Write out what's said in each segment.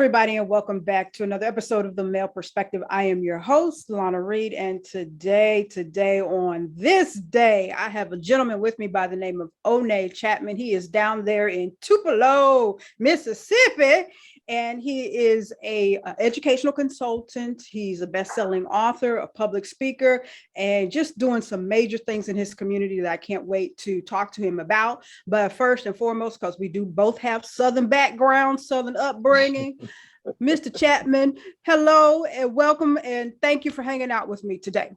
everybody, and welcome back to another episode of The Male Perspective. I am your host, Lana Reid, and today, on this day, I have a gentleman with me by the name of O'Nae Chatman. He is down there in Tupelo, Mississippi, and he is a educational consultant. He's a best-selling author, a public speaker, and just doing some major things in his community that I can't wait to talk to him about. But first and foremost, because we do both have Southern background, Southern upbringing, Mr. Chatman, hello and welcome, and thank you for hanging out with me today.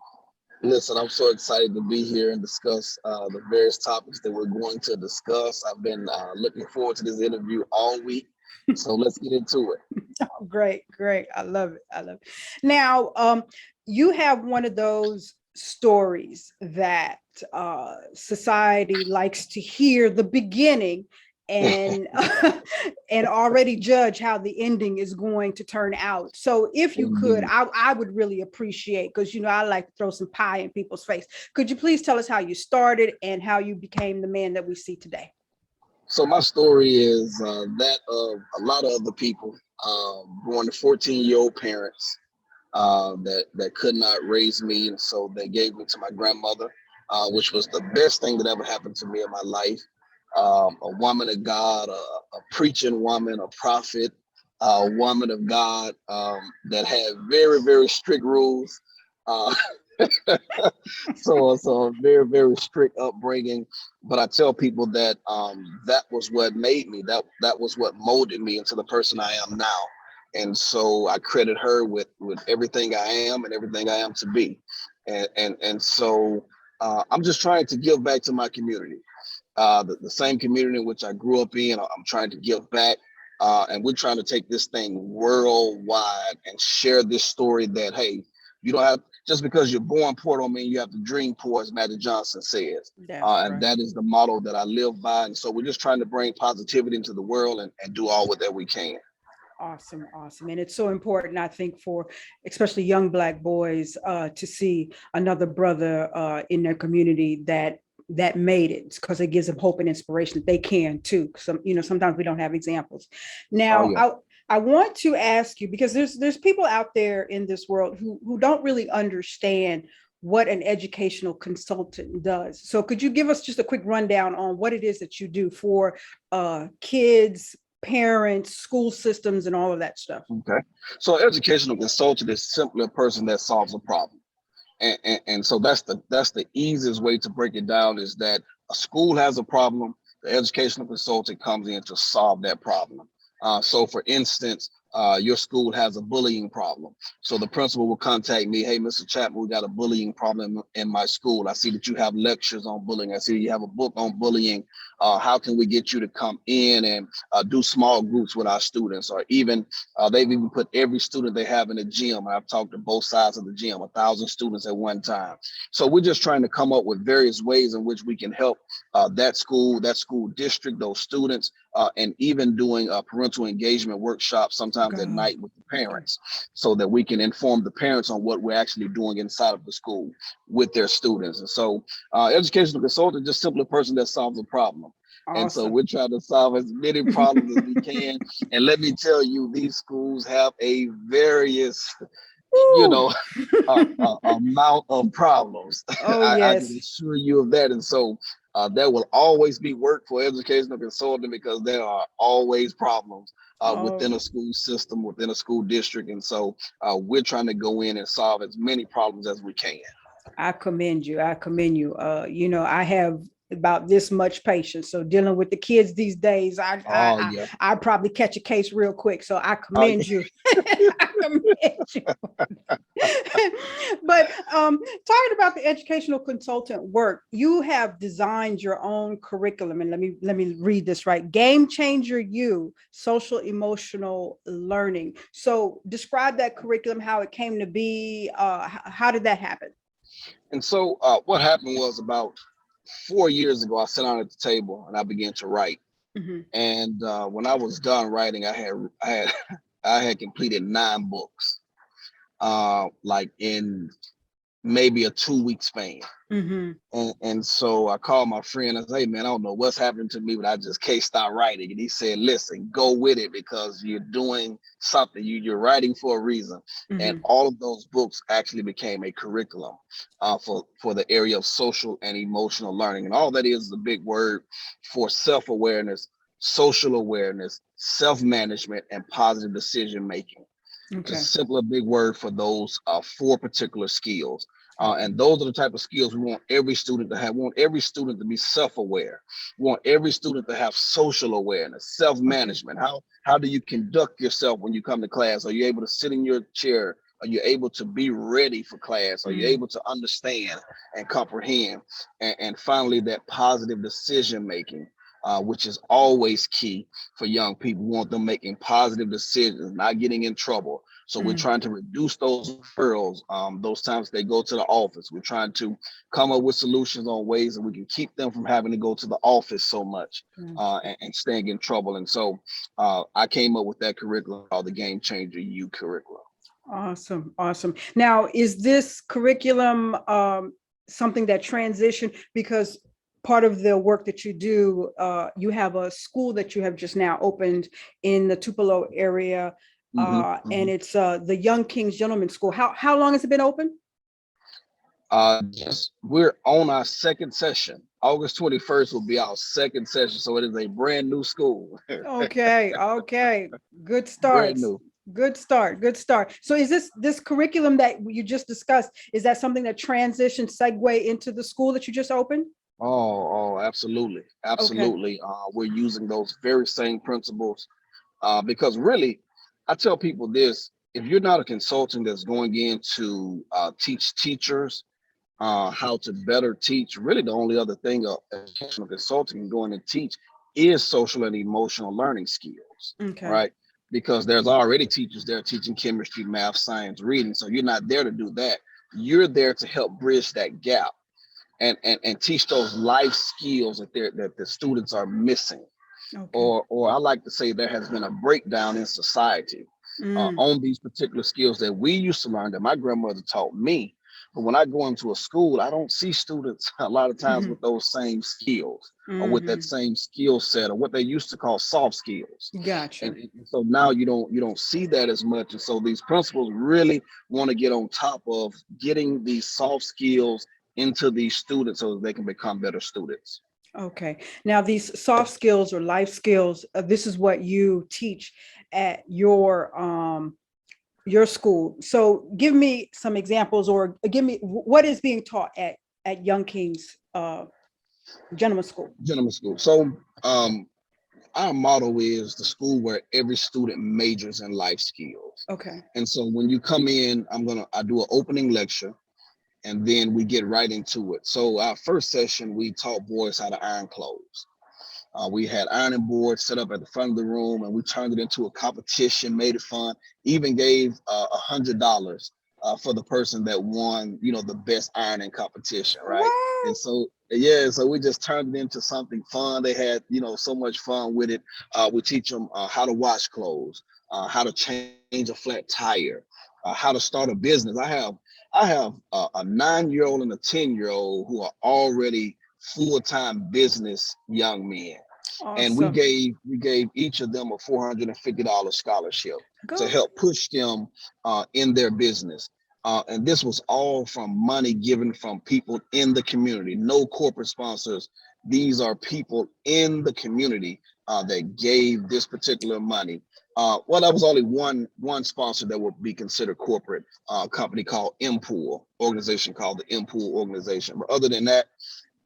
Listen, I'm so excited to be here and discuss the various topics that we're going to discuss. I've been looking forward to this interview all week, so let's get into it. Oh, great. I love it. Now, you have one of those stories that society likes to hear the beginning and and already judge how the ending is going to turn out. So if you could, I would really appreciate, because I like to throw some pie in people's face. Could you please tell us how you started and how you became the man that we see today? So my story is that of a lot of other people, born to 14-year-old parents that could not raise me, and so they gave me to my grandmother, which was the best thing that ever happened to me in my life. A woman of God, a preaching woman, a prophet, a woman of God that had very, very strict rules. So a very, very strict upbringing. But I tell people that that was what made me. That was what molded me into the person I am now. And so I credit her with everything I am and everything I am to be. And so I'm just trying to give back to my community. The same community in which I grew up in, I'm trying to give back. And we're trying to take this thing worldwide and share this story that, hey, you don't have, just because you're born poor don't mean you have to dream poor, as Magic Johnson says. And that is the motto that I live by. And so we're just trying to bring positivity into the world and do all that we can. Awesome. And it's so important, I think, for especially young Black boys to see another brother in their community that made it, because it gives them hope and inspiration that they can too. Sometimes we don't have examples. Now, I want to ask you, because there's people out there in this world who don't really understand what an educational consultant does. So could you give us just a quick rundown on what it is that you do for kids, parents, school systems, and all of that stuff? Okay. So educational consultant is simply a person that solves a problem. And so that's the easiest way to break it down, is that a school has a problem, the educational consultant comes in to solve that problem. So for instance, your school has a bullying problem. So the principal will contact me, hey, Mr. Chatman, we got a bullying problem in my school. I see that you have lectures on bullying. I see that you have a book on bullying. How can we get you to come in and do small groups with our students? Or even they've even put every student they have in a gym. I've talked to both sides of the gym, 1,000 students at one time. So we're just trying to come up with various ways in which we can help that school district, those students, and even doing parental engagement workshops sometimes at night with the parents, so that we can inform the parents on what we're actually doing inside of the school with their students. And so educational consultant is just simply a person that solves a problem. Awesome. And so we're trying to solve as many problems as we can. And let me tell you, these schools have a various amount of problems. Oh, yes. I can assure you of that. And so there will always be work for educational consultant, because there are always problems within a school system, within a school district. And so we're trying to go in and solve as many problems as we can. I commend you. I have about this much patience. So dealing with the kids these days, I probably catch a case real quick. So I commend you. I commend you. But talking about the educational consultant work, you have designed your own curriculum. And let me read this right. Game Changer U, social emotional learning. So describe that curriculum, how it came to be. How did that happen? And so what happened was, about 4 years ago, I sat down at the table and I began to write. Mm-hmm. And when I was done writing, I had completed 9 books. Like in maybe a 2-week span. Mm-hmm. And so I called my friend. I said, hey, man, I don't know what's happening to me, but I just can't stop writing. And he said, listen, go with it because you're doing something. You're writing for a reason. And Mm-hmm. all of those books actually became a curriculum for the area of social and emotional learning. And all that is a big word for self-awareness, social awareness, self-management, and positive decision making. Okay. Just simply a big word for those 4 particular skills. Okay. And those are the type of skills we want every student to have. We want every student to be self-aware. We want every student to have social awareness, Okay. self-management. How do you conduct yourself when you come to class? Are you able to sit in your chair? Are you able to be ready for class? Are you Mm. able to understand and comprehend? And finally, that positive decision making, which is always key for young people. We want them making positive decisions, not getting in trouble. So we're Mm. trying to reduce those referrals, those times they go to the office. We're trying to come up with solutions on ways that we can keep them from having to go to the office so much Gotcha. and staying in trouble. And so I came up with that curriculum called the Game Changer U curriculum. Awesome. Awesome. Now, is this curriculum something that transitioned because part of the work that you do, you have a school that you have just now opened in the Tupelo area, Mm-hmm, and mm-hmm. it's the Young Kings Gentlemen's School. How long has it been open? Yes, we're on our second session. August 21st will be our second session. So it is a brand new school. Okay. Okay. Good Brand start. new. Good start. Good start. So is this curriculum that you just discussed, is that something that transitioned segue into the school that you just opened? Absolutely. Okay. Absolutely. We're using those very same principles because really, I tell people this, if you're not a consultant that's going in to teach teachers how to better teach, really the only other thing a educational consultant can go in and teach is social and emotional learning skills, Okay. right? Because there's already teachers there teaching chemistry, math, science, reading. So you're not there to do that. You're there to help bridge that gap and teach those life skills that the students are missing. Okay. Or I like to say there has been a breakdown in society Mm. on these particular skills that we used to learn that my grandmother taught me. But when I go into a school, I don't see students a lot of times Mm-hmm. with those same skills or with that Mm-hmm. same skill set or what they used to call soft skills. Gotcha. And so now you don't see that as much. And so these principals really want to get on top of getting these soft skills into these students so that they can become better students. Okay. Now, these soft skills or life skills, this is what you teach at your school. So give me some examples or give me what is being taught at Young Kings Gentlemen's School. Gentleman school. So our motto is the school where every student majors in life skills. Okay. And so when you come in, I do an opening lecture and then we get right into it. So our first session, we taught boys how to iron clothes. We had ironing boards set up at the front of the room, and we turned it into a competition, made it fun. Even gave $100 for the person that won, the best ironing competition, right? What? And so, yeah, so we just turned it into something fun. They had, so much fun with it. We teach them how to wash clothes, how to change a flat tire, how to start a business. I have a 9-year-old and a 10-year-old who are already full-time business young men, and we Awesome. gave each of them a $450 scholarship to Go. help push them in their business. And this was all from money given from people in the community, no corporate sponsors. These are people in the community that gave this particular money. Well, that was only one sponsor that would be considered corporate, company called Impool, organization called the Impool organization. But other than that,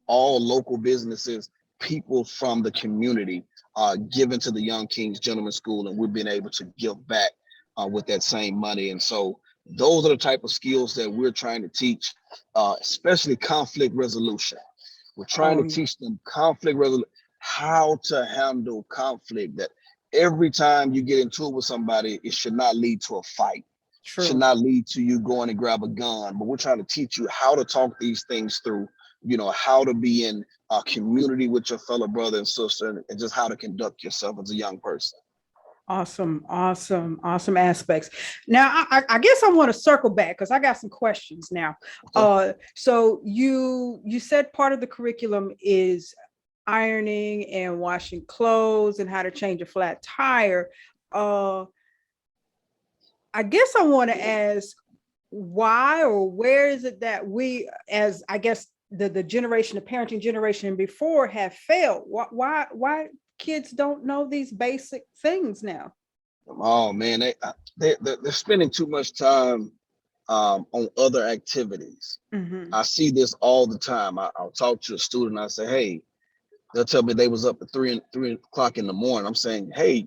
all local businesses, people from the community given to the Young Kings Gentlemen's School, and we've been able to give back with that same money. And so those are the type of skills that we're trying to teach, especially conflict resolution. We're trying Oh, to yeah. teach them conflict resolution, how to handle conflict, that every time you get into it with somebody, it should not lead to a fight, should True. not lead to you going and grab a gun, but we're trying to teach you how to talk these things through, how to be in a community with your fellow brother and sister, and just how to conduct yourself as a young person. Awesome, awesome, awesome aspects. Now, I guess I want to circle back because I got some questions now. Okay. So you said part of the curriculum is ironing and washing clothes and how to change a flat tire. Uh, I guess I want to ask why or where is it that we, as I guess the generation, the parenting generation before, have failed? Why kids don't know these basic things now? Oh man, they're spending too much time on other activities. Mm-hmm. I see this all the time. I'll talk to a student. I say, hey, they'll tell me they was up at 3 o'clock in the morning. I'm saying, hey,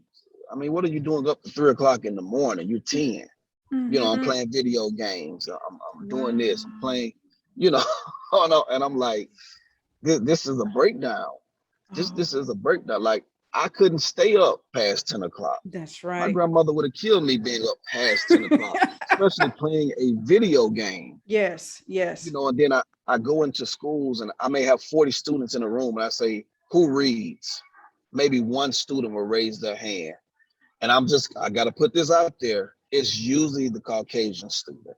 I mean, what are you doing up at 3 o'clock in the morning? You're 10. I'm Mm-hmm. playing video games. I'm doing this. I'm Wow. playing, you know, and I'm like, this is a breakdown. This Oh, is a breakdown. Like I couldn't stay up past 10 o'clock. that's My right. grandmother would have killed me being up past 10 o'clock, especially playing a video game. Yes, yes. And then I go into schools and I may have 40 students in a room and I say, who reads? Maybe one student will raise their hand. And I got to put this out there. It's usually the Caucasian student.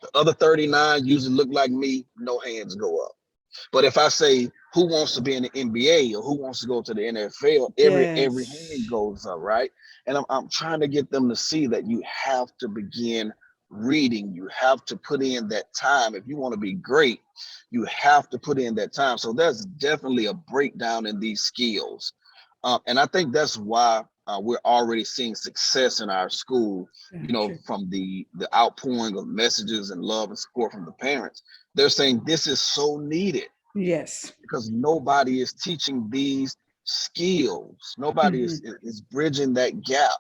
The other 39 usually look like me, no hands go up. But if I say who wants to be in the NBA or who wants to go to the NFL, every hand Yes. goes up, right? And I'm trying to get them to see that you have to begin reading. You have to put in that time. If you want to be great, you have to put in that time. So there's definitely a breakdown in these skills. And I think that's why we're already seeing success in our school, Gotcha. from the outpouring of messages and love and support from the parents. They're saying this is so needed Yes. because nobody is teaching these skills. Nobody Mm-hmm. is bridging that gap,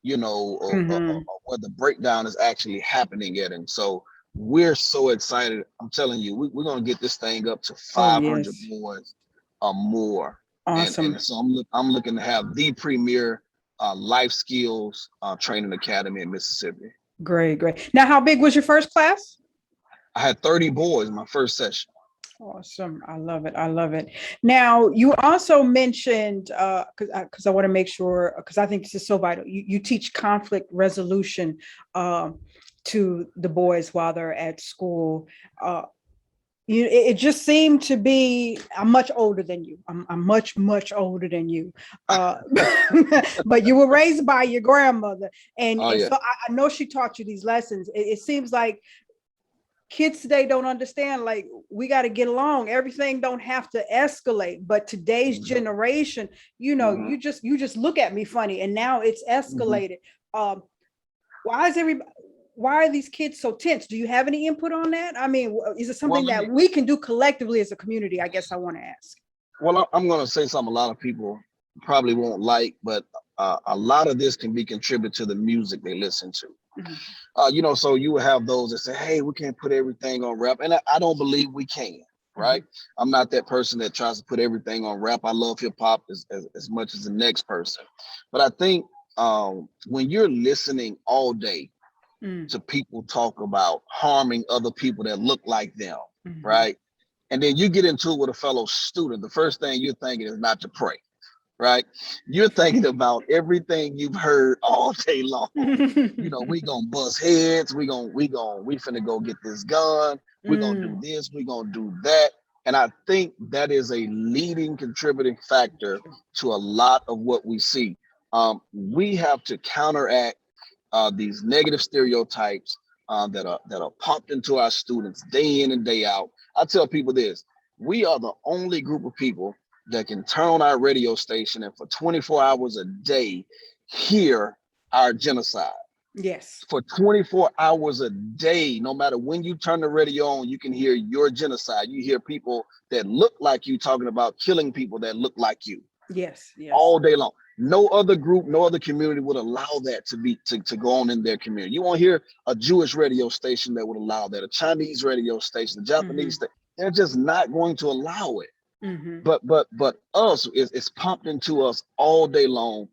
Mm-hmm. where the breakdown is actually happening at. And so we're so excited. I'm telling you, we're going to get this thing up to Oh, 500 yes. boys or more. And Awesome. so I'm looking to have the premier life skills training academy in Mississippi. Great, great. Now, how big was your first class? I had 30 boys in my first session. Awesome. I love it. I love it. Now, you also mentioned, because I want to make sure, because I think this is so vital. You teach conflict resolution to the boys while they're at school. Uh, it just seemed to be, I'm much older than you. I'm much older than you. Uh, but you were raised by your grandmother. And, Oh and yeah. so I know she taught you these lessons. It seems like kids today don't understand, like, we got to get along, everything don't have to escalate, but today's Mm-hmm. generation, Mm-hmm. you just look at me funny and now it's Mm-hmm. escalated. um why is everybody why are these kids so tense? Do you have any input on that? I mean, is it Well, something that we can do collectively as a community? I guess I want to ask. I'm going to say something a lot of people probably won't like, but a lot of this can be contributed to the music they listen to. Mhm. So you will have those that say, hey, we can't put everything on rap. And I don't believe we can, right? Mhm. I'm not that person that tries to put everything on rap. I love hip hop as much as the next person. But I think when you're listening all day Mm. to people talk about harming other people that look like them, Mhm. right? And then you get into it with a fellow student, the first thing you're thinking is not to pray, right? You're thinking about everything you've heard all day long. We gonna bust heads. We finna go get this gun. We gonna do Mm. this. We gonna do that. And I think that is a leading contributing factor to a lot of what we see. We have to counteract these negative stereotypes that are pumped into our students day in and day out. I tell people this: we are the only group of people that can turn on our radio station and for 24 hours a day hear our genocide. Yes. For 24 hours a day, no matter when you turn the radio on, you can hear your genocide. You hear people that look like you talking about killing people that look like you Yes. Yes. all day long. No other group, no other community would allow that to go on in their community. You won't hear a Jewish radio station that would allow that, a Chinese radio station, a Japanese Mhm. station. They're just not going to allow it. Mhm. But us is pumped into us all day long.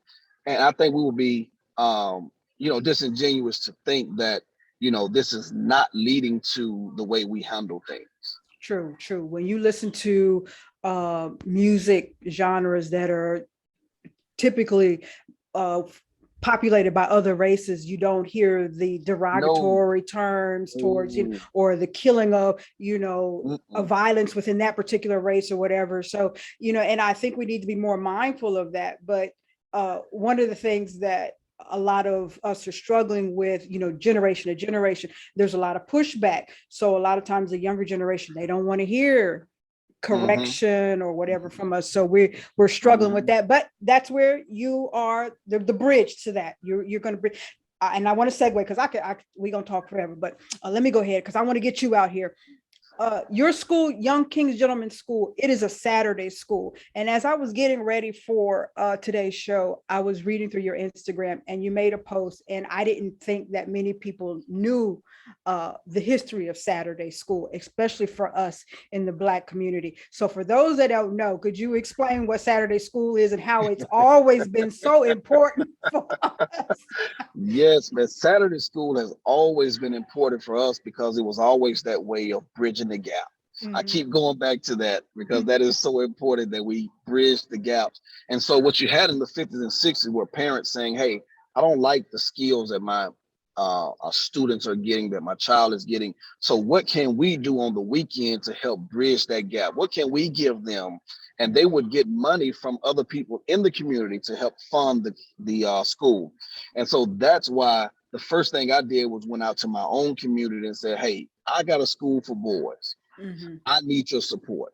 And I think we will be disingenuous to think that this is not leading to the way we handle things. True, true. When you listen to music genres that are typically populated by other races, you don't hear the No. derogatory terms towards, No. or the killing of, a Mm-mm. violence within that particular race or whatever. So, and I think we need to be more mindful of that. But one of the things that a lot of us are struggling with, generation to generation, there's a lot of pushback. So a lot of times the younger generation, they don't want to hear Mm-hmm. correction or whatever from us. So we're struggling with Mm-hmm. that. But that's where you are the bridge to that. You're going to bring. And I want to segue because we're gonna talk forever. But let me go ahead because I want to get you out here. Your school, Young King's Gentleman School, it is a Saturday school. And as I was getting ready for today's show, I was reading through your Instagram and you made a post, and I didn't think that many people knew the history of Saturday school, especially for us in the Black community. So for those that don't know, could you explain what Saturday school is and how it's always been so important for us? Yes, man. Saturday school has always been important for us because it was always that way of bridging the gap. I Mm-hmm. keep going back to that because that is so important that we bridge the gaps. And so, what you had in the 50s and 60s were parents saying, "Hey, I don't like the skills that my students are getting, that my child is getting. So, what can we do on the weekend to help bridge that gap? What can we give them?" And they would get money from other people in the community to help fund the school. And so that's why the first thing I did was went out to my own community and said, "Hey, I got a school for boys. Mm-hmm. I need your support."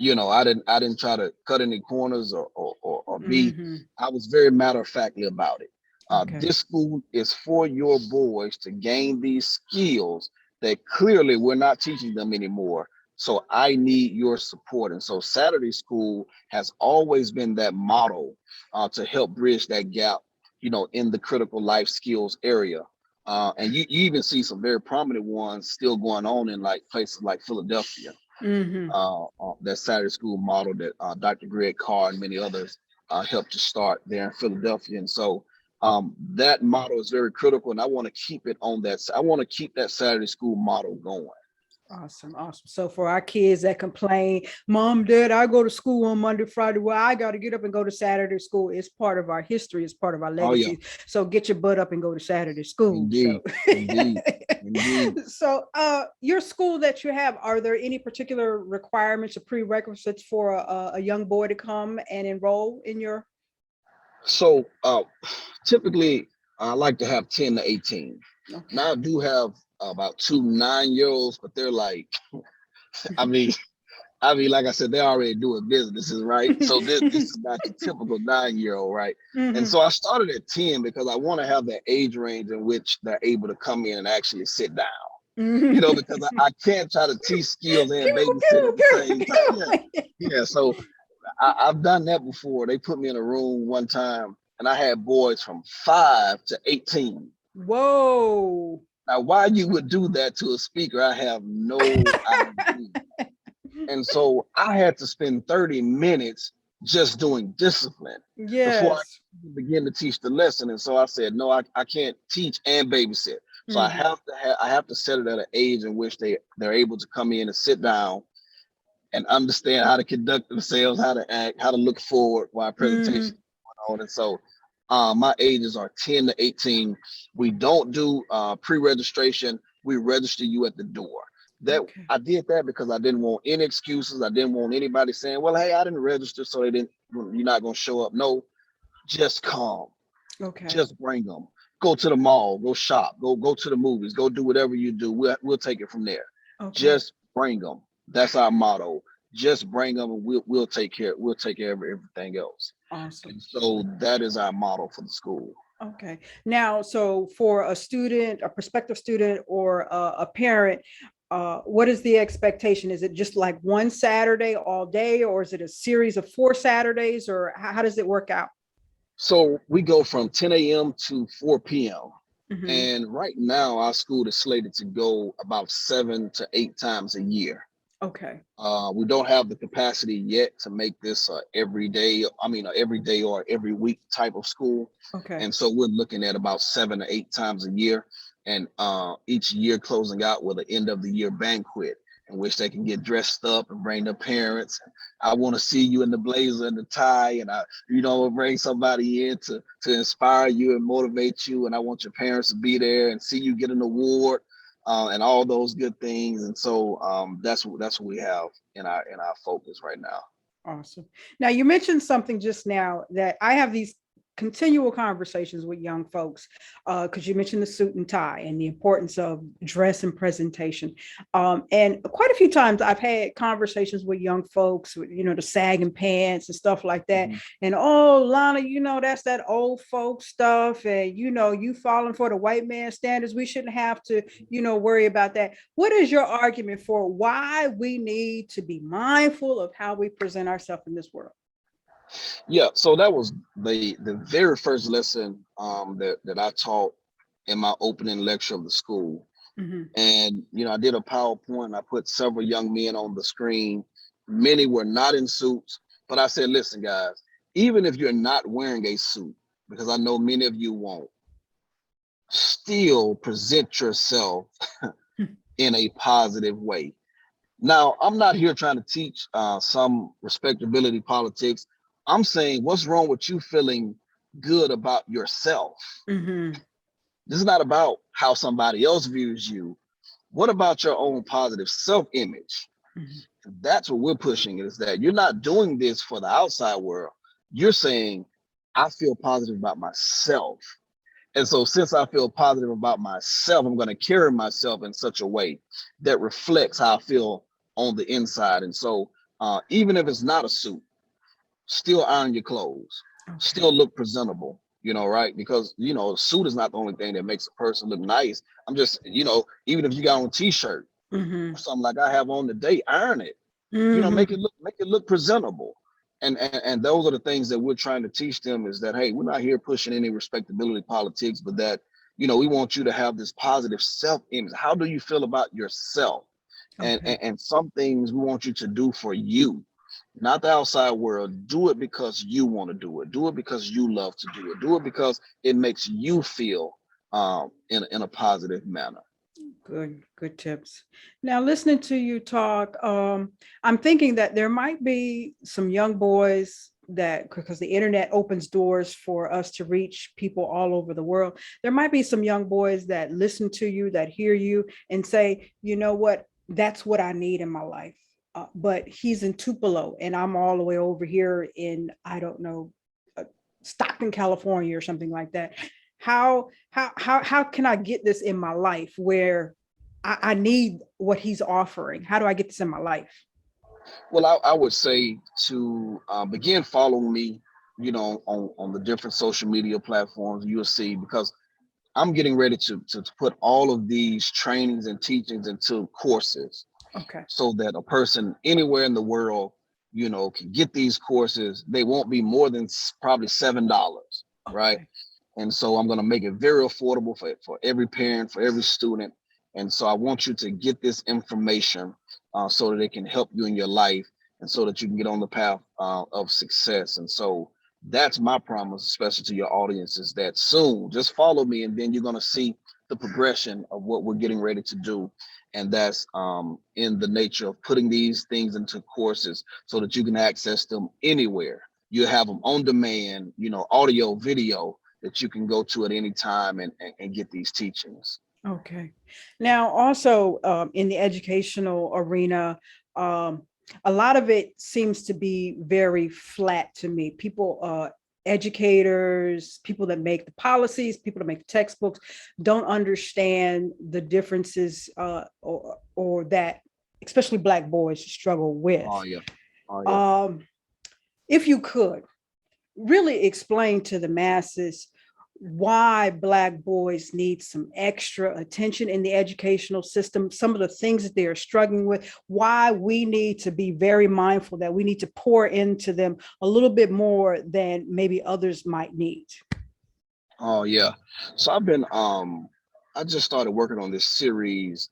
I didn't try to cut any corners or be. Mm-hmm. I was very matter of factly about it. Okay. This school is for your boys to gain these skills that clearly we're not teaching them anymore. So I need your support. And so Saturday school has always been that model to help bridge that gap, in the critical life skills area. And you even see some very prominent ones still going on in like places like Philadelphia. Mm-hmm. That Saturday school model that Dr. Greg Carr and many others helped to start there in Philadelphia. And so that model is very critical, and I want to keep it on that. I want to keep that Saturday school model going. Awesome, awesome. So for our kids that complain, Mom, Dad, I go to school on Monday, Friday. Well, I got to get up and go to Saturday school. It's part of our history. It's part of our Oh yeah, legacy. So get your butt up and go to Saturday school. So, indeed, indeed, indeed. so your school that you have, are there any particular requirements or prerequisites for a young boy to come and enroll in your? So typically, I like to have 10 to 18. Okay. Now I do have about two 9-year-olds, but they're like, I mean, like I said, they're already doing businesses, right? So this is not your typical 9-year-old, right? And Mm-hmm. so I started at 10 because I want to have that age range in which they're able to come in and actually sit down. Mm-hmm. Because I can't try to teach skills and babysit at the same time. Yeah. Yeah. So I've done that before. They put me in a room one time and I had boys from 5 to 18. Whoa. Now, why you would do that to a speaker, I have no idea. And so I had to spend 30 minutes just doing discipline before I Yes. begin to teach the lesson. And so I said, no, I can't teach and babysit. So Mm-hmm. I have to set it at an age in which they're able to come in and sit down and understand how to conduct themselves, how to act, how to look forward while presentation is Mm-hmm. going on. And so my ages are 10 to 18. We don't do pre-registration. We register you at the door. That Okay. I did that because I didn't want any excuses. I didn't want anybody saying, "Well, hey, I didn't register, so you're not going to show up." No, just come, Okay. just bring them. Go to the mall, go shop, go to the movies, go do whatever you do. We'll take it from there. Okay. Just bring them. That's our motto. Just bring them, and we'll take care. We'll take care of everything else. Awesome. And so that is our model for the school. Okay. Now, so for a student, a prospective student, or a parent, what is the expectation? Is it just like one Saturday all day, or is it a series of 4 Saturdays, or how does it work out? So we go from 10 a.m. to 4 p.m. Mm-hmm. And right now, our school is slated to go about 7 to 8 times a year. Okay. We don't have the capacity yet to make this every day or every week type of school. Okay. And so we're looking at about 7 to 8 times a year, and each year closing out with an end of the year banquet. in which they can get dressed up and bring their parents. I want to see you in the blazer and the tie, and I, bring somebody in to inspire you and motivate you. And I want your parents to be there and see you get an award, and all those good things. And so that's what we have in our focus right now. Awesome. Now, you mentioned something just now that I have these continual conversations with young folks, because you mentioned the suit and tie and the importance of dress and presentation. And quite a few times I've had conversations with young folks with, the sagging pants and stuff like that. Mm-hmm. And, oh, Lana, that's that old folk stuff. And, you falling for the white man standards. We shouldn't have to, worry about that. What is your argument for why we need to be mindful of how we present ourselves in this world? Yeah, so that was the very first lesson that I taught in my opening lecture of the school. Mm-hmm. And I did a PowerPoint. I put several young men on the screen. Many were not in suits, but I said, listen, guys, even if you're not wearing a suit, because I know many of you won't, still present yourself in a positive way. Now, I'm not here trying to teach some respectability politics. I'm saying, what's wrong with you feeling good about yourself? Mm-hmm. This is not about how somebody else views you. What about your own positive self-image? Mm-hmm. That's what we're pushing, is that you're not doing this for the outside world. You're saying, I feel positive about myself. And so since I feel positive about myself, I'm going to carry myself in such a way that reflects how I feel on the inside. And so even if it's not a suit, still iron your clothes, Okay. still look presentable, right? Because, a suit is not the only thing that makes a person look nice. I'm just, even if you got on a t-shirt Mm-hmm. or something like I have on today, iron it, Mm-hmm. make it look presentable. And those are the things that we're trying to teach them, is that, hey, we're not here pushing any respectability politics, but that, we want you to have this positive self-image. How do you feel about yourself? Okay. And some things we want you to do for you, not the outside world. Do it because you want to do it. Do it because you love to do it. Do it because it makes you feel in a positive manner. Good tips. Now, listening to you talk, I'm thinking that there might be some young boys that, because the internet opens doors for us to reach people all over the world, there might be some young boys that listen to you, that hear you and say, you know what, that's what I need in my life. But he's in Tupelo and I'm all the way over here in, I don't know, Stockton, California or something like that. How can I get this in my life where I need what he's offering? How do I get this in my life? Well, I would say to begin following me, on the different social media platforms. You'll see, because I'm getting ready to put all of these trainings and teachings into courses, Okay. so that a person anywhere in the world, can get these courses. They won't be more than probably $7, right? Okay. And so I'm going to make it very affordable for every parent, for every student. And so I want you to get this information so that it can help you in your life, and so that you can get on the path of success. And so that's my promise, especially to your audience, is that soon just follow me, and then you're going to see the progression of what we're getting ready to do. And that's in the nature of putting these things into courses so that you can access them anywhere. You have them on demand, audio, video, that you can go to at any time and get these teachings. Okay. Now, also in the educational arena, a lot of it seems to be very flat to me. People, educators, people that make the policies, people that make the textbooks, don't understand the differences or that especially Black boys struggle with. Oh yeah. Oh yeah. If you could really explain to the masses why Black boys need some extra attention in the educational system, some of the things that they are struggling with, why we need to be very mindful that we need to pour into them a little bit more than maybe others might need. Oh yeah. So I just started working on this series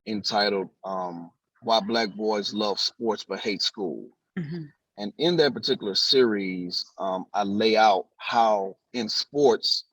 entitled Why Black Boys Love Sports But Hate School. Mhm. And in that particular series, I lay out how in sports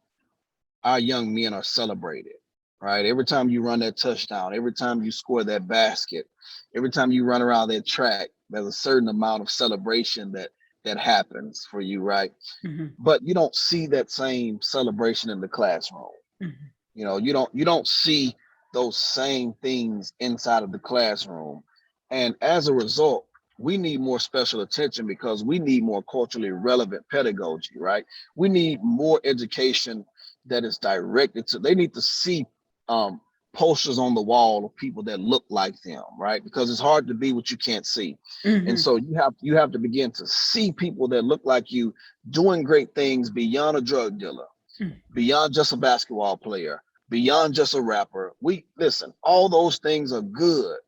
our young men are celebrated, right? Every time you run that touchdown, every time you score that basket, every time you run around that track, there's a certain amount of celebration that happens for you, right? Mhm. But you don't see that same celebration in the classroom. Mhm. You don't see those same things inside of the classroom. And as a result, we need more special attention because we need more culturally relevant pedagogy, right? We need more education that is directed to, they need to see um, posters on the wall of people that look like them, right? Because it's hard to be what you can't see. And Mhm. so you have to begin to see people that look like you doing great things beyond a drug dealer, Mhm. beyond just a basketball player, beyond just a rapper. We listen, all those things are good.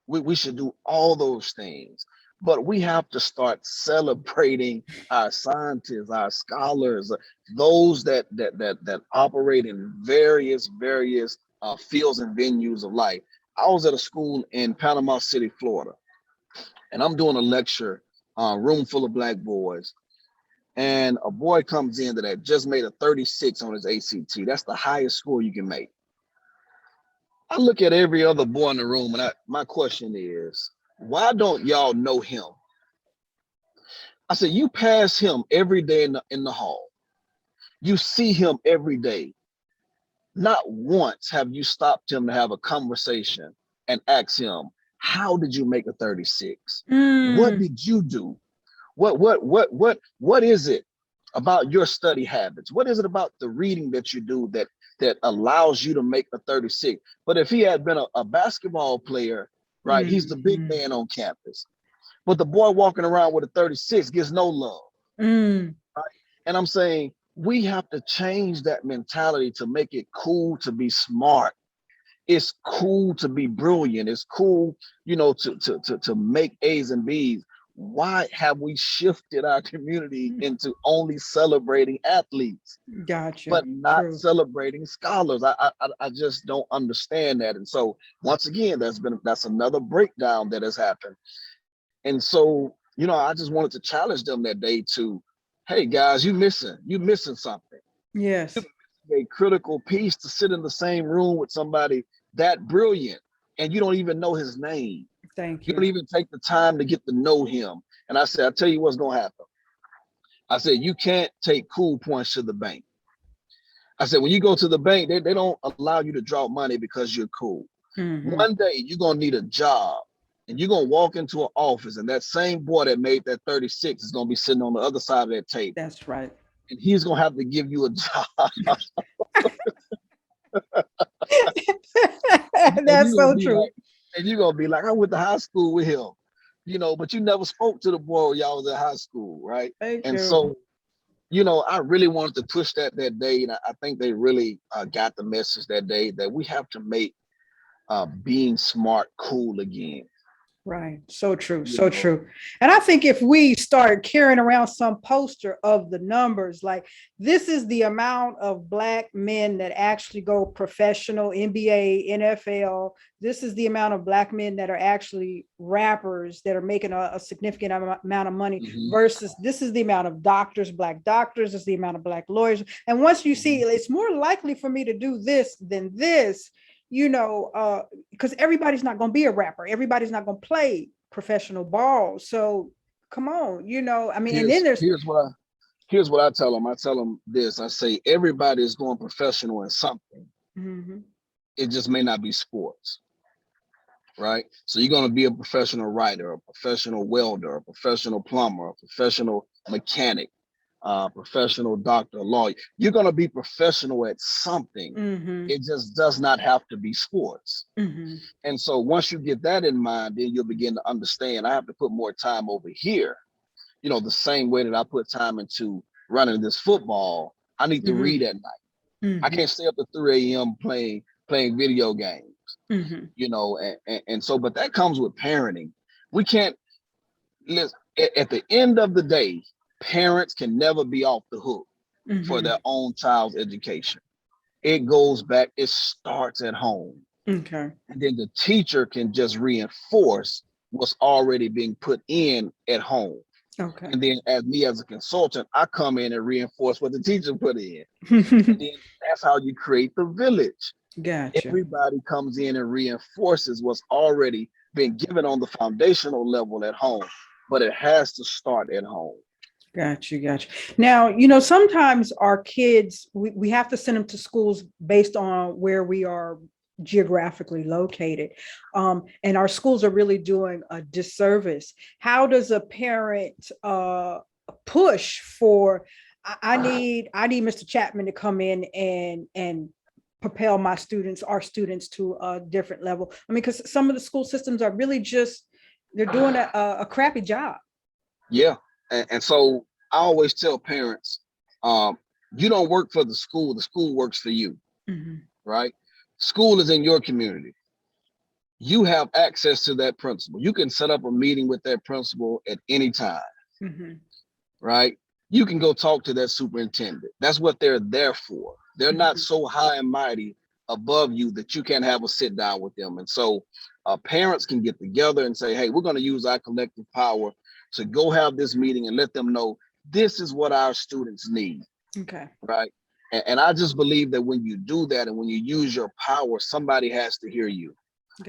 We should do all those things. But we have to start celebrating our scientists, our scholars, those that operate in various fields and venues of life. I was at a school in Panama City, Florida, and I'm doing a lecture, room full of black boys, and a boy comes in that just made a 36 on his ACT. That's the highest score you can make. I look at every other boy in the room, and my question is, why don't y'all know him? I said, you pass him every day in the hall. You see him every day. Not once have you stopped him to have a conversation and ask him, how did you make a 36? What Mm. did you do? What is it about your study habits? What is it about the reading that you do that allows you to make a 36? But if he had been a basketball player, right, he's the big Mhm. man on campus. But the boy walking around with a 36 gets no love. Mm. And I'm saying we have to change that mentality to make it cool to be smart. It's cool to be brilliant. It's cool, to make A's and B's. Why have we shifted our community into only celebrating athletes, Gotcha. but not True. celebrating scholars? I just don't understand that. And so once again, that's another breakdown that has happened. And so, I just wanted to challenge them that day to, hey guys, you missing something. Yes. A critical piece to sit in the same room with somebody that brilliant and you don't even know his name. Thank You don't you. even take the time to get to know him. And I said, I'll tell you what's going to happen. I said, you can't take cool points to the bank. I said, when you go to the bank, they don't allow you to draw money because you're cool. Hmm. One day you're going to need a job and you're going to walk into an office and that same boy that made that 36 is going to be sitting on the other side of that table. That's right. And he's going to have to give you a job. and That's you're gonna so be true. like, I went to high school with him, but you never spoke to the boy when y'all was in high school, right? Thank And you. so, I really wanted to push that day, and I think they really got the message that day that we have to make being smart cool again. Right. So true. You So know, true. And I think if we start carrying around some poster of the numbers, like this is the amount of Black men that actually go professional, NBA, NFL. This is the amount of Black men that are actually rappers that are making a significant amount of money mhm, versus this is the amount of doctors, Black doctors, this is the amount of Black lawyers. And once you see mhm, it's more likely for me to do this than this, because everybody's not going to be a rapper. Everybody's not going to play professional ball. So come on, I mean, and then here's there's, here's what I here's what I tell them. I tell them this. I say everybody is going professional in something. Mhm. It just may not be sports. Right? So you're going to be a professional writer, a professional welder, a professional plumber, a professional mechanic, professional doctor, lawyer. You're going to be professional at something. Mhm. It just does not have to be sports. Mhm. And so once you get that in mind, then you'll begin to understand I have to put more time over here. The same way that I put time into running this football, I need to Mhm. read at night. I Mhm. can't stay up to 3 a.m. playing video games. Mhm. And so, but that comes with parenting. We can't listen at the end of the day, parents can never be off the hook for Mhm. their own child's education. It goes back, it starts at home. Okay. And then the teacher can just reinforce what's already being put in at home. Okay. And then as a consultant, I come in and reinforce what the teacher put in. And then that's how you create the village. Gotcha. Everybody comes in and reinforces what's already been given on the foundational level at home, but it has to start at home. Gotcha, gotcha. Now, sometimes our kids, we have to send them to schools based on where we are geographically located. And our schools are really doing a disservice. How does a parent push for, I need Mr. Chatman to come in and propel our students to a different level? I mean, because some of the school systems are really they're doing a crappy job. Yeah. And so I always tell parents, you don't work for the school works for you, right? School is in your community. You have access to that principal. You can set up a meeting with that principal at any time, right? You can go talk to that superintendent. That's what they're there for. They're not so high and mighty above you that you can't have a sit down with them. And so parents can get together and say, hey, we're going to use our collective power to go have this meeting and let them know this is what our students need. Okay. Right. And I just believe that when you do that and when you use your power, somebody has to hear you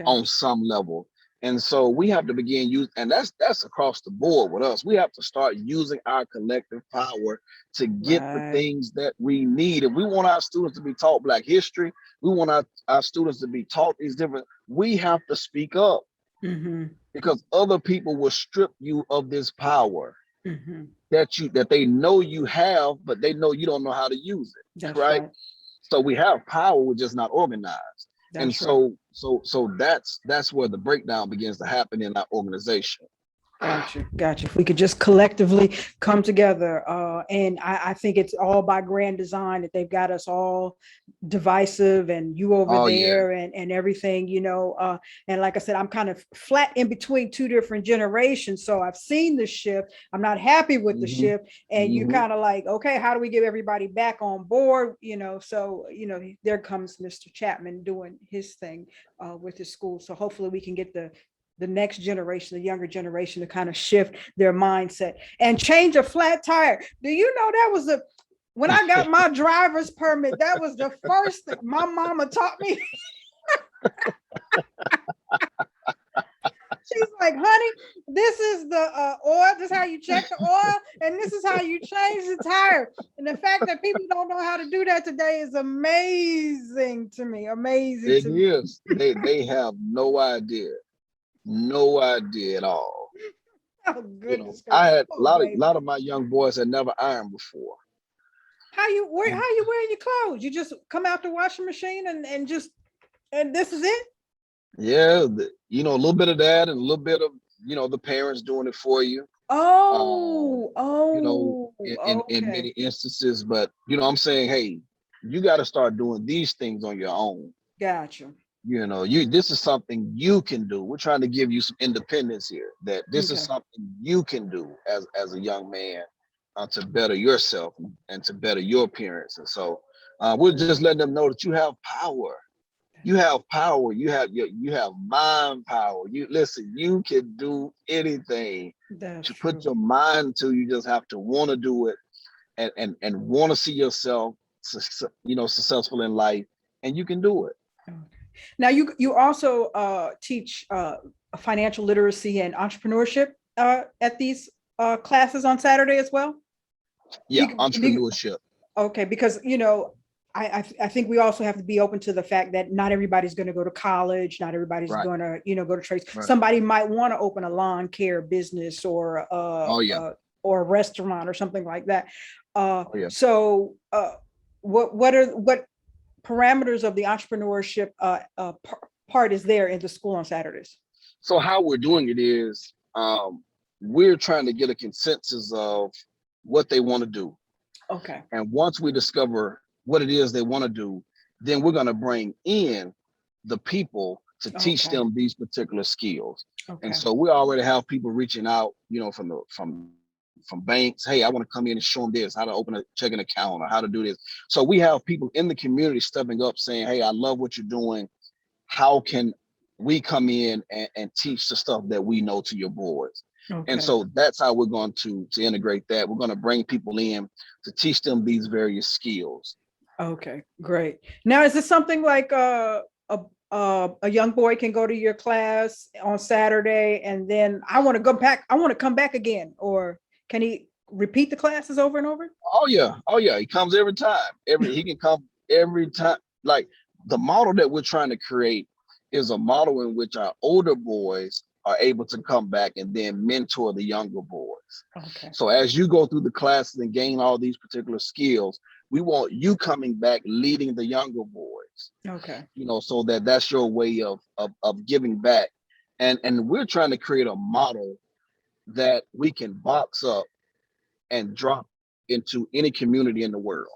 on some level. And so we have to begin using, and that's across the board with us. We have to start using our collective power to get the things that we need. If we want our students to be taught Black history, we want our students to be taught these different, we have to speak up because other people will strip you of this power that they know you have, but they know you don't know how to use it. That's right. So we have power, we're just not organized. And so that's where the breakdown begins to happen in our organization. Gotcha. If we could just collectively come together, and I think it's all by grand design that they've got us all divisive and you over there and everything, and like I said, I'm kind of flat in between two different generations. So I've seen the shift. I'm not happy with the shift. And you're kind of like, okay, how do we get everybody back on board? So, there comes Mr. Chatman doing his thing with his school. So hopefully we can get the next generation, the younger generation, to kind of shift their mindset and change a flat tire. Do you know that was when I got my driver's permit, that was the first thing my mama taught me. She's like, honey, this is the oil. This is how you check the oil. And this is how you change the tire. And the fact that people don't know how to do that today is amazing to me. It is. They have no idea. No idea at all. Oh, goodness. I had a lot of my young boys had never ironed before. How you wearing your clothes? You just come out the washing machine and this is it? Yeah, a little bit of that and a little bit of the parents doing it for you. In many instances, but I'm saying, hey, you got to start doing these things on your own. Gotcha. This is something you can do. We're trying to give you some independence here, that this is something you can do as a young man to better yourself and to better your appearance. And so we're just letting them know that you have power. You have power. You have mind power. You can do anything to put your mind to. You just have to want to do it and want to see yourself successful in life, and you can do it. Okay. Now, you also teach financial literacy and entrepreneurship at these classes on Saturday as well? Yeah, entrepreneurship. Okay, because, I think we also have to be open to the fact that not everybody's going to go to college. Not everybody's going to, go to trades. Right. Somebody might want to open a lawn care business or or a restaurant or something like that. So what parameters of the entrepreneurship part is there in the school on Saturdays? So how we're doing it is we're trying to get a consensus of what they want to do. Okay. And once we discover what it is they want to do, then we're going to bring in the people to teach them these particular skills. Okay. And so we already have people reaching out, from banks. Hey, I want to come in and show them this, how to open a checking account or how to do this. So we have people in the community stepping up saying, hey, I love what you're doing. How can we come in and teach the stuff that we know to your boys? Okay. And so that's how we're going to integrate that. We're going to bring people in to teach them these various skills. Okay, great. Now, is this something like a young boy can go to your class on Saturday and then I want to go back, I want to come back again, or can he repeat the classes over and over? Oh yeah, oh yeah. He comes every time. He can come every time. Like the model that we're trying to create is a model in which our older boys are able to come back and then mentor the younger boys. Okay, So as you go through the classes and gain all these particular skills, we want you coming back leading the younger boys. okay, So that's your way of giving back. And we're trying to create a model that we can box up and drop into any community in the world.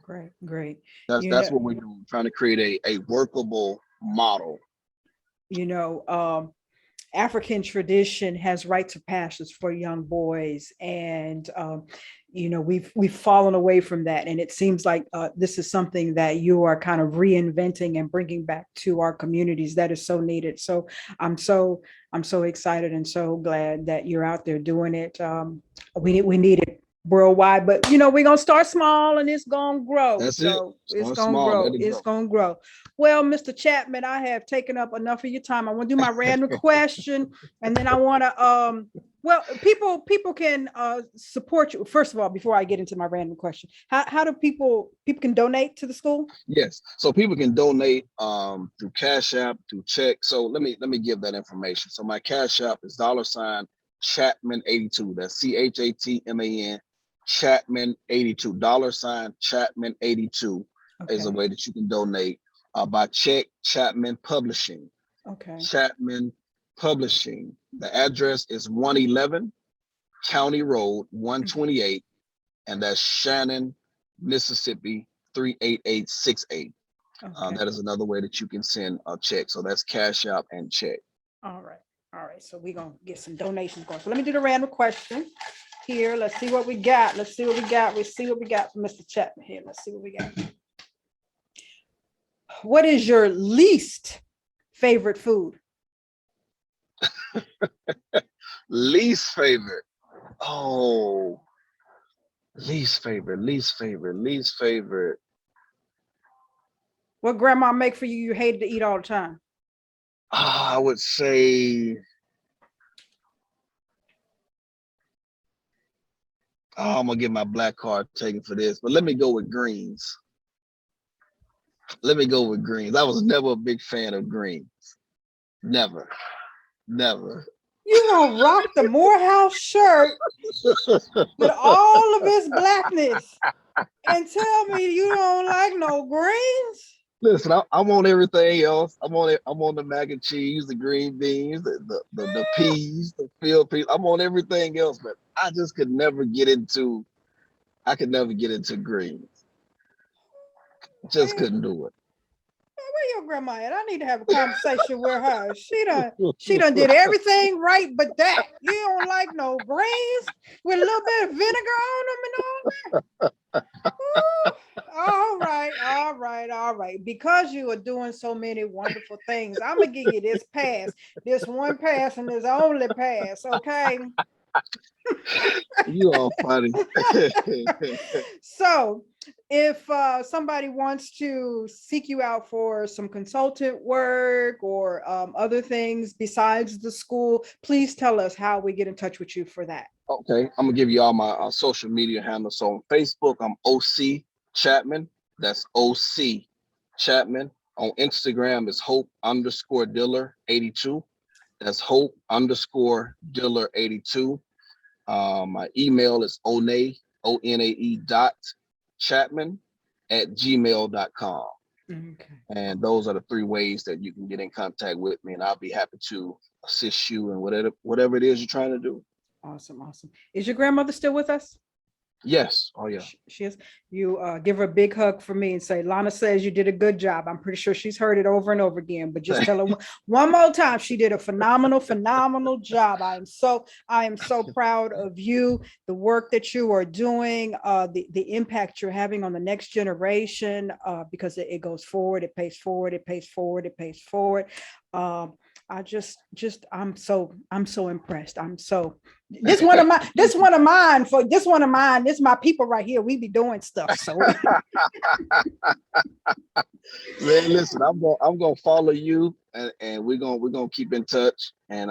great, great. That's You that's know, what we're doing, trying to create a workable model. you know, African tradition has rites of passage for young boys, and we've fallen away from that, and it seems like this is something that you are kind of reinventing and bringing back to our communities that is so needed. So I'm so I'm so excited and so glad that you're out there doing it. We need it worldwide, but we're gonna start small and it's gonna grow. That's it. So it's Start gonna small, grow. let it It's grow. gonna grow. Well, Mr. Chapman, I have taken up enough of your time. I want to do my random question, and then I want to well, people can support you. First of all, before I get into my random question, how do people can donate to the school? Yes. So people can donate through Cash App, through check. So let me give that information. So my Cash App is $ Chatman 82. That's CHATMAN Chatman 82. Chatman 82 is a Okay. way that you can donate. By check, Chapman Publishing. Okay. Chapman Publishing. The address is 111 County Road 128, and that's Shannon, Mississippi 38868. Okay. That is another way that you can send a check. So that's Cash App and check. All right. All right. So we're gonna get some donations going. So let me do the random question here. Let's see what we got. Let's see what we got. Let's see what we got from Mr. Chapman here. Let's see what we got. What is your least favorite food? Least favorite. Oh, least favorite. What grandma make for you you hated to eat all the time? I would say, I'm gonna get my black card taken for this, but let me go with greens. I was never a big fan of greens. Never, never. You gonna rock the Morehouse shirt with all of its blackness and tell me you don't like no greens? Listen, I'm on everything else. I'm on the mac and cheese, the green beans, the peas, the field peas. I'm on everything else, but I just could never get into. I could never get into greens. Just Where, couldn't do where your grandma at? I need to have a conversation with her. She done it. did everything right, but that you don't like no greens with a little bit of vinegar on them and all that. Ooh, all right. Because you are doing so many wonderful things, I'm gonna give you this pass, this one pass, and this only pass. Okay. You are funny. So if somebody wants to seek you out for some consultant work or other things besides the school, please tell us how we get in touch with you for that. Okay, I'm gonna give you all my social media handles. So on Facebook, I'm OC Chatman. That's OC Chatman. On Instagram is Hope_Diller82. That's Hope_Diller82. My email is O'nae .Chatman@gmail.com. Okay. And those are the three ways that you can get in contact with me, and I'll be happy to assist you in whatever it is you're trying to do. Awesome. Awesome. Is your grandmother still with us? Yes. Oh yeah. She is. You give her a big hug for me and say, Lana says you did a good job. I'm pretty sure she's heard it over and over again, but just tell her one more time, she did a phenomenal job. I am so proud of you, the work that you are doing, the impact you're having on the next generation, because it goes forward, it pays forward. I'm so impressed. This one of mine. This is my people right here. We be doing stuff. So Man, listen, I'm gonna follow you, and we're gonna keep in touch, and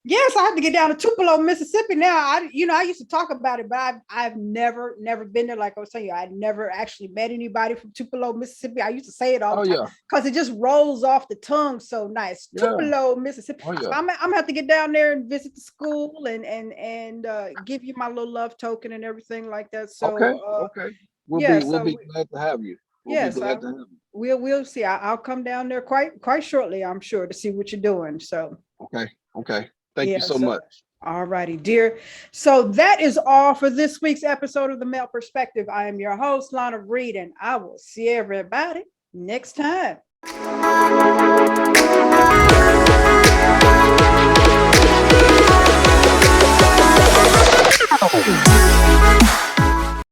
yes, I have to get down to Tupelo, Mississippi now. I used to talk about it, but I've never been there. Like I was saying, I never actually met anybody from Tupelo, Mississippi. I used to say it all the time because it just rolls off the tongue so nice. Yeah. Tupelo, Mississippi. Oh, yeah. So I'm gonna have to get down there and visit the school and give you my little love token and everything like that. So okay. We'll be glad to have you. We'll see. I'll come down there quite shortly, I'm sure, to see what you're doing. So okay. Thank you so much. All righty, dear. So that is all for this week's episode of The Male Perspective. I am your host, Lana Reid, and I will see everybody next time.